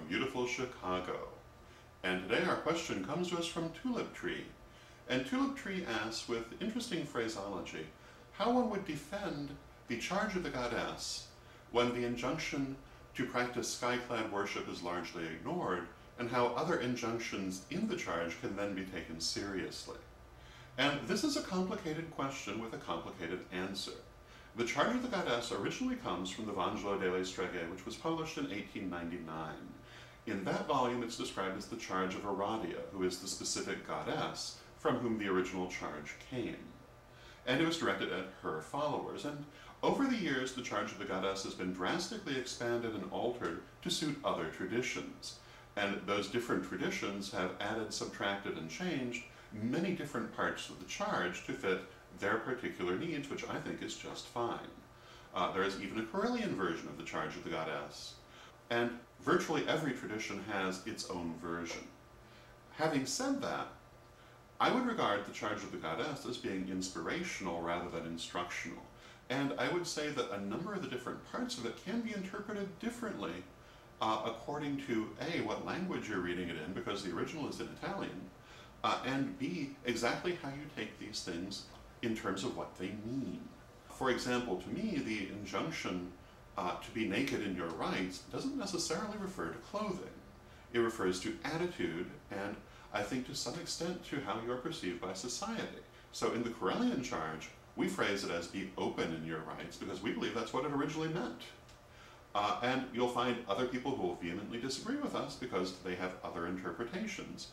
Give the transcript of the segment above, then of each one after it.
beautiful Chicago. And today our question comes to us from Tulip Tree. And Tulip Tree asks, with interesting phraseology, how one would defend the charge of the goddess when the injunction to practice skyclad worship is largely ignored, and how other injunctions in the charge can then be taken seriously. And this is a complicated question with a complicated answer. The charge of the goddess originally comes from the Vangelo delle Streghe, which was published in 1899. In that volume it's described as the charge of Aradia, who is the specific goddess from whom the original charge came. And it was directed at her followers, and over the years the charge of the goddess has been drastically expanded and altered to suit other traditions. And those different traditions have added, subtracted, and changed many different parts of the charge to fit their particular needs, which I think is just fine. There is even a Karelian version of the charge of the goddess, and virtually every tradition has its own version. Having said that, I would regard the charge of the goddess as being inspirational rather than instructional, and I would say that a number of the different parts of it can be interpreted differently according to A, what language you're reading it in, because the original is in Italian, and B, exactly how you take these things in terms of what they mean. For example, to me, the injunction to be naked in your rites doesn't necessarily refer to clothing. It refers to attitude, and I think to some extent to how you're perceived by society. So in the Karelian charge, we phrase it as be open in your rites because we believe that's what it originally meant. And you'll find other people who will vehemently disagree with us because they have other interpretations.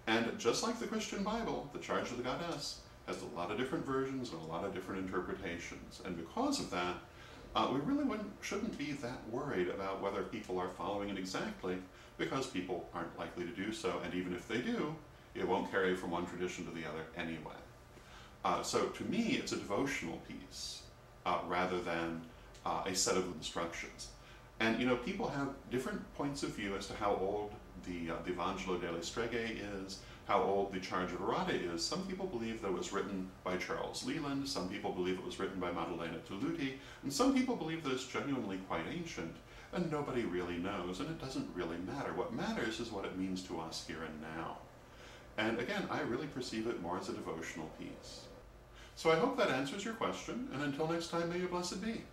And just like the Christian Bible, the charge of the goddess has a lot of different versions and a lot of different interpretations. And because of that, we really shouldn't be that worried about whether people are following it exactly, because people aren't likely to do so, and even if they do, it won't carry from one tradition to the other anyway. So to me, it's a devotional piece rather than a set of instructions. And you know, people have different points of view as to how old the Vangelo delle Streghe is, how old the Charge of Aradia is. Some people believe that it was written by Charles Leland, some people believe it was written by Maddalena Toluti, and some people believe that it's genuinely quite ancient, and nobody really knows, and it doesn't really matter. What matters is what it means to us here and now. And again, I really perceive it more as a devotional piece. So I hope that answers your question, and until next time, may you blessed be.